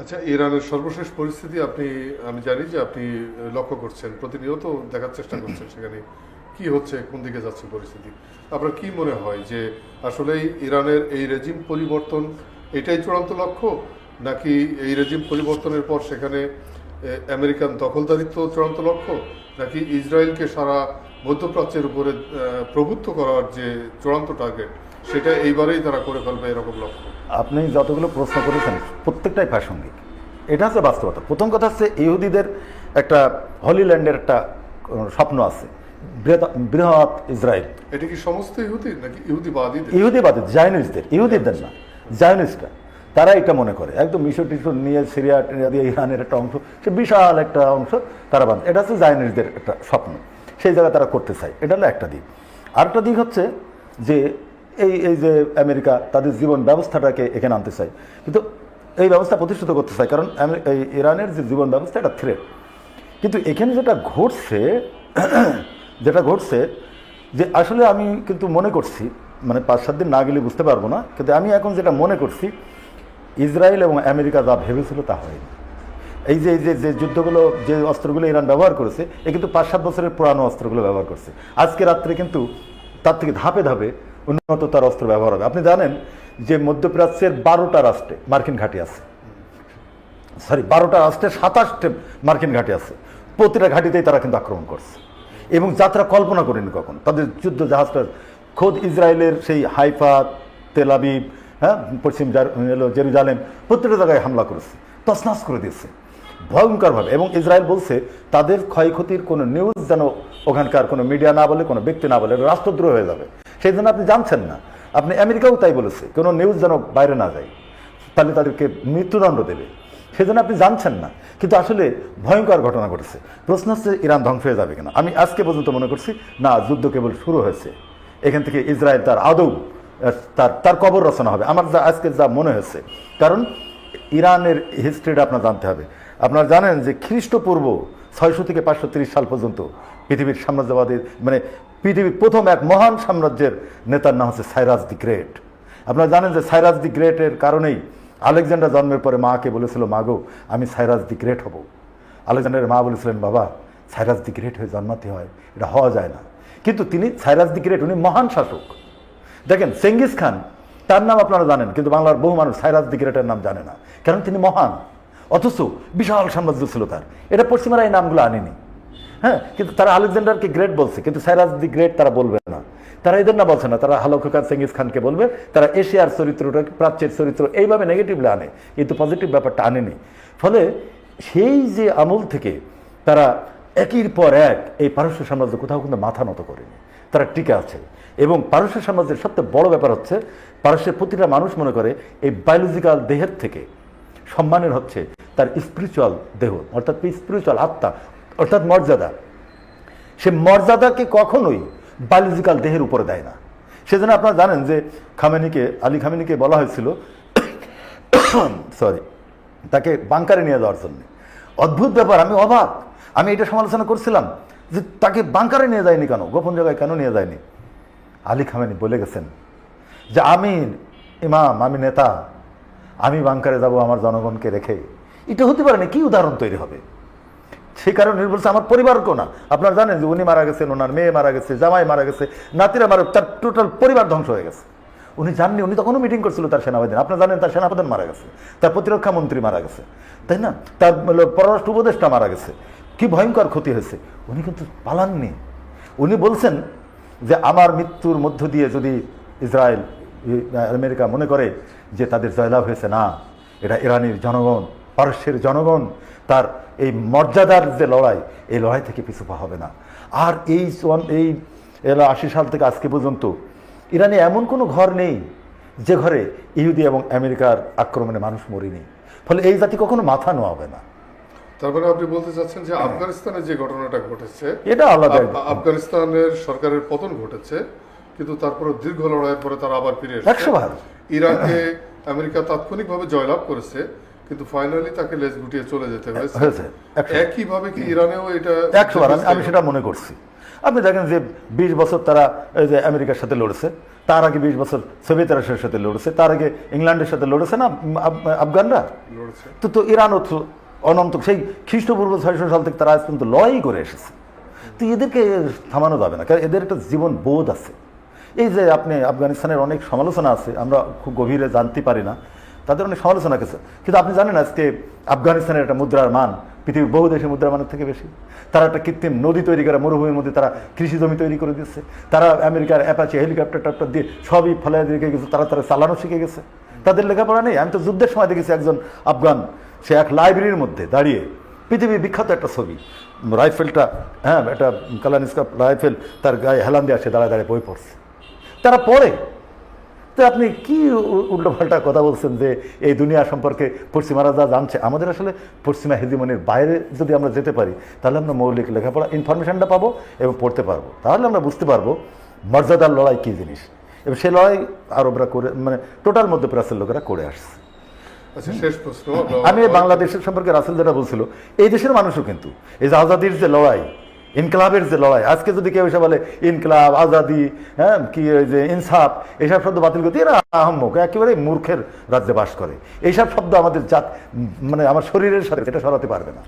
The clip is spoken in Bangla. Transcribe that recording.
আচ্ছা, ইরানের সর্বশেষ পরিস্থিতি আমি জানি যে আপনি লক্ষ্য করছেন, প্রতিনিয়ত দেখার চেষ্টা করছেন সেখানে কি হচ্ছে, কোন দিকে যাচ্ছে পরিস্থিতি। আপনার কি মনে হয় যে আসলেই ইরানের এই রেজিম পরিবর্তন এটাই চূড়ান্ত লক্ষ্য, নাকি এই রেজিম পরিবর্তনের পর সেখানে আমেরিকান দখলদারিত্ব চূড়ান্ত লক্ষ্য, নাকি ইসরায়েলকে সারা মধ্যপ্রাচ্যের উপরে প্রভুত্ব করার যে চূড়ান্ত টার্গেট সেটা এইবারেই তারা করে ফেলবে এরকম লক্ষ্য? আপনি যতগুলো প্রশ্ন করেছেন প্রত্যেকটাই প্রাসঙ্গিক। এটা হচ্ছে বাস্তবতা। প্রথম কথা হচ্ছে ইহুদিদের একটা হলিল্যান্ডের একটা স্বপ্ন আছে, বৃহৎ ইসরায়েল। এটা কি সমস্ত ইহুদি নাকি ইহুদিবাদী? ইহুদিবাদী, জায়নিস্টদের, ইহুদিদের না, জায়নিস্টরা। তারা এটা মনে করে একদম মিশর টিশর নিয়ে সিরিয়া দিয়ে ইরানের একটা অংশ, সে বিশাল একটা অংশ তারা বাঁধে। এটা হচ্ছে জায়নিস্টদের একটা স্বপ্ন, সেই জায়গায় তারা করতে চায়। এটা হলো একটা দিক। আরেকটা দিক হচ্ছে যে এই যে আমেরিকা তাদের জীবন ব্যবস্থাটাকে এখানে আনতে চায়, কিন্তু এই ব্যবস্থা প্রতিষ্ঠিত করতে চায়, কারণ এই ইরানের যে জীবন ব্যবস্থা এটা থ্রেট। কিন্তু এখানে যেটা ঘটছে যে আসলে আমি কিন্তু মনে করছি, মানে 5-7 দিন না গেলে বুঝতে পারবো না, কিন্তু আমি এখন যেটা মনে করছি, ইসরায়েল এবং আমেরিকা যা ভেবেছিল তা হয়নি। এই যে যে যুদ্ধগুলো, যে অস্ত্রগুলো ইরান ব্যবহার করেছে, এ কিন্তু 5-7 বছরের পুরানো অস্ত্রগুলো ব্যবহার করছে। আজকে রাত্রে কিন্তু তার থেকে ধাপে ধাপে উন্নততর অস্ত্র ব্যবহার হবে। আপনি জানেন যে মধ্যপ্রাচ্যের 12টা রাষ্ট্রে মার্কিন ঘাঁটি আছে, 12টা রাষ্ট্রে 27টে মার্কিন ঘাঁটি আছে। প্রতিটা ঘাঁটিতেই তারা কিন্তু আক্রমণ করছে, এবং যাত্রা কল্পনা করেনি কখন। তাদের যুদ্ধ জাহাজটা খোদ ইসরায়েলের সেই হাইফা, তেল আবিব, হ্যাঁ, পশ্চিম জেরুজালেম, প্রত্যেকটা জায়গায় হামলা করেছে, তছনছ করে দিয়েছে ভয়ঙ্করভাবে। এবং ইসরায়েল বলছে তাদের ক্ষয়ক্ষতির কোনো নিউজ যেন ওখানকার কোনো মিডিয়া না বলে, কোনো ব্যক্তি না বলে, রাষ্ট্রদ্রোহ হয়ে যাবে। সেই জন্য আপনি জানছেন না, আপনি আমেরিকাও তাই বলেছে, কোনো নিউজ যেন বাইরে না যায়, তাহলে তাদেরকে মৃত্যুদণ্ড দেবে। সেজন্য আপনি জানছেন না, কিন্তু আসলে ভয়ঙ্কর ঘটনা ঘটেছে। প্রশ্ন হচ্ছে ইরান ধ্বংস হয়ে যাবে কিনা। আমি আজকে পর্যন্ত মনে করছি না, যুদ্ধ কেবল শুরু হয়েছে। এখান থেকে ইসরায়েল তার আদৌ তার কবর রচনা হবে, আমার আজকে যা মনে হয়েছে। কারণ ইরানের হিস্ট্রিটা আপনার জানতে হবে। আপনারা জানেন যে খ্রিস্টপূর্ব 600 থেকে 530 সাল পর্যন্ত পৃথিবীর সাম্রাজ্যবাদী, মানে পৃথিবীর প্রথম এক মহান সাম্রাজ্যের নেতার নাম হচ্ছে সাইরাস দি গ্রেট। আপনারা জানেন যে সাইরাস দি গ্রেটের কারণেই আলেকজান্ডার জন্মের পরে মাকে বলেছিল, মা গো, আমি সাইরাস দি গ্রেট হব। আলেকজান্ডারের মা বলেছিলেন, বাবা, সাইরাস দি গ্রেট হয়ে জন্মাতে হয়, এটা হওয়া যায় না। কিন্তু তিনি সাইরাস দি গ্রেট, উনি মহান শাসক। দেখেন চেঙ্গিস খান, তার নাম আপনারা জানেন, কিন্তু বাংলার বহু মানুষ সাইরাস দি গ্রেটের নাম জানে না, কারণ তিনি মহান, অথচ বিশাল সাম্রাজ্য ছিল তার। এটা পশ্চিমারা এই নামগুলো আনেনি, হ্যাঁ, কিন্তু তারা আলেকজান্ডারকে গ্রেট বলছে, কিন্তু সাইরাস দি গ্রেট তারা বলবে না। তারা এদের না বলছে না, তারা হালখান চেঙ্গিস খানকে বলবে। তারা এশিয়ার চরিত্রটা, প্রাচ্যের চরিত্র এইভাবে নেগেটিভলি আনে, কিন্তু পজিটিভ ব্যাপারটা আনেনি। ফলে সেই যে আমল থেকে তারা একের পর এক এই পারস্য সাম্রাজ্য কোথাও কিন্তু মাথা নত করেনি, তারা টিকে আছে। এবং পারস্য সাম্রাজ্যের সবচেয়ে বড় ব্যাপার হচ্ছে, পারস্যের প্রতিটা মানুষ মনে করে এই বায়োলজিক্যাল দেহের থেকে সম্মানের হচ্ছে তার স্পিরিচুয়াল দেহ, অর্থাৎ স্পিরিচুয়াল আত্মা, অর্থাৎ মর্যাদা। সে মর্যাদাকে কখনোই বায়োলজিক্যাল দেহের উপরে দেয় না। সেজন্য আপনারা জানেন যে আলী খামেনিকে বলা হয়েছিল তাকে বাংকারে নিয়ে যাওয়ার জন্য। অদ্ভুত ব্যাপার, আমি অবাক। আমি এটা সমালোচনা করছিলাম যে তাকে বাংকারে নিয়ে যায়নি কেন, গোপন জায়গায় কেন নিয়ে যায়নি। আলী খামেনি বলে গেছেন যে আমি ইমাম, আমি নেতা, আমি বাংকারে যাব আমার জনগণকে রেখে। এটা হতে পারে না, কি উদাহরণ তৈরি হবে? সেই কারণে বলছে আমার পরিবারকেও না। আপনারা জানেন যে উনি মারা গেছেন, ওনার মেয়ে মারা গেছে, জামাই মারা গেছে, নাতিরা মারা, তার টোটাল পরিবার ধ্বংস হয়ে গেছে। উনি জাননি, উনি তখনও মিটিং করছিল তার সেনাবাহিনী। আপনারা জানেন তার সেনাপ্রধান মারা গেছে, তার প্রতিরক্ষা মন্ত্রী মারা গেছে, তাই না, তার পররাষ্ট্র উপদেষ্টা মারা গেছে। কি ভয়ঙ্কর ক্ষতি হয়েছে। উনি কিন্তু পালাননি। উনি বলছেন যে আমার মৃত্যুর মধ্য দিয়ে যদি ইসরায়েল, আমেরিকা মনে করে যে তাদের জয়লাভ হয়েছে, না, এটা ইরানের জনগণ, পারস্যের জনগণ তার এই মর্যাদার যে লড়াই, এই লড়াই থেকে পিছু পা হবে না। আর এই 80 সাল থেকে আজকে পর্যন্ত ইরানে এমন কোনো ঘর নেই যে ঘরে ইহুদি এবং আমেরিকার আক্রমণে মানুষ মরেনি। ফলে এই জাতি কখনো মাথা নোয়াবে না। তারপরে আপনি বলতে চাচ্ছেন যে আফগানিস্তানে যে ঘটনাটা ঘটেছে, এটা আলাদা। আফগানিস্তানের সরকারের পতন ঘটেছে, কিন্তু তারপরে দীর্ঘ লড়াইয়ের পরে তারা আবার ফিরে এসেছে। 100 বার ইরাকে আমেরিকা তাৎক্ষণিকভাবে জয়লাভ করেছে, কিন্তু ফাইনালি তাকে লেজ গুটিয়ে চলে যেতে হয়েছে। হয়েছে, 100 একইভাবে কি ইরানেও এটা 100 বার আমি সেটা মনে করছি। আপনি দেখেন যে 20 বছর তারা এই যে আমেরিকার সাথে লড়েছে, তার আগে 20 বছর সোভিয়েত রাশিয়ার সাথে লড়েছে, তার আগে ইংল্যান্ডের সাথে লড়েছে না আফগানরা। লড়েছে। তো ইরানও তো অনন্ত সেই খ্রিস্টপূর্ব 600 সাল থেকে তারা আজ পর্যন্ত লড়াই করে এসেছে। তো এদেরকে থামানো যাবে না, কারণ এদের একটা জীবন বোধ আছে। এই যে আপনি আফগানিস্তানের অনেক সমালোচনা আছে, আমরা খুব গভীরে জানতে পারি না, তাদের অনেক সমালোচনা আছে, কিন্তু আপনি জানেন আজকে আফগানিস্তানের একটা মুদ্রার মান পৃথিবীর বহু দেশের মুদ্রার মানের থেকে বেশি। তারা একটা কৃত্রিম নদী তৈরি করে, মরুভূমির মধ্যে তারা কৃষি জমি তৈরি করে দিচ্ছে। তারা আমেরিকার অ্যাপাচি হেলিকপ্টার টাপ্টার দিয়ে সবই ফেলায় রেখে গেছে, তারা চালানো শিখে গেছে। তাদের লেখাপড়া নেই। আমি তো যুদ্ধের সময় দেখেছি একজন আফগান, সে এক লাইব্রেরির মধ্যে দাঁড়িয়ে, পৃথিবীর বিখ্যাত একটা ছবি, রাইফেলটা, হ্যাঁ একটা কালানিস্কা রাইফেল, তার গায়ে হেলান দিয়ে আসে, দাঁড়ায় দাঁড়িয়ে বই পড়ছে। তারা পড়ে। তো আপনি কি উল্টোপাল্টা কথা বলছেন যে এই দুনিয়া সম্পর্কে পশ্চিমারা যা জানছে, আমাদের আসলে পশ্চিমা হেজিমনির বাইরে যদি আমরা যেতে পারি, তাহলে আমরা মৌলিক লেখাপড়া ইনফরমেশনটা পাবো এবং পড়তে পারবো। তাহলে আমরা বুঝতে পারবো মর্যাদার লড়াই কী জিনিস, এবং সে লড়াই আরবরা করে, মানে টোটাল মধ্যপ্রাচ্যের লোকেরা করে আসছে। আচ্ছা, শেষ প্রশ্ন। আমি বাংলাদেশের সম্পর্কে রাসেল যেটা বলছিল, এই দেশের মানুষও কিন্তু এই যে আজাদির যে লড়াই, ইনকলাবের যে লড়াই, আজকে যদি কেউ এসে বলে ইনকলাব, আজাদি, হ্যাঁ কি ওই যে ইনসাফ, এইসব শব্দ বাতিল করতে, এরা আহম্মক, একেবারে মূর্খের রাজ্যে বাস করে। এইসব শব্দ আমাদের জাত, মানে আমার শরীরের সাথে এটা সরাতে পারবে না।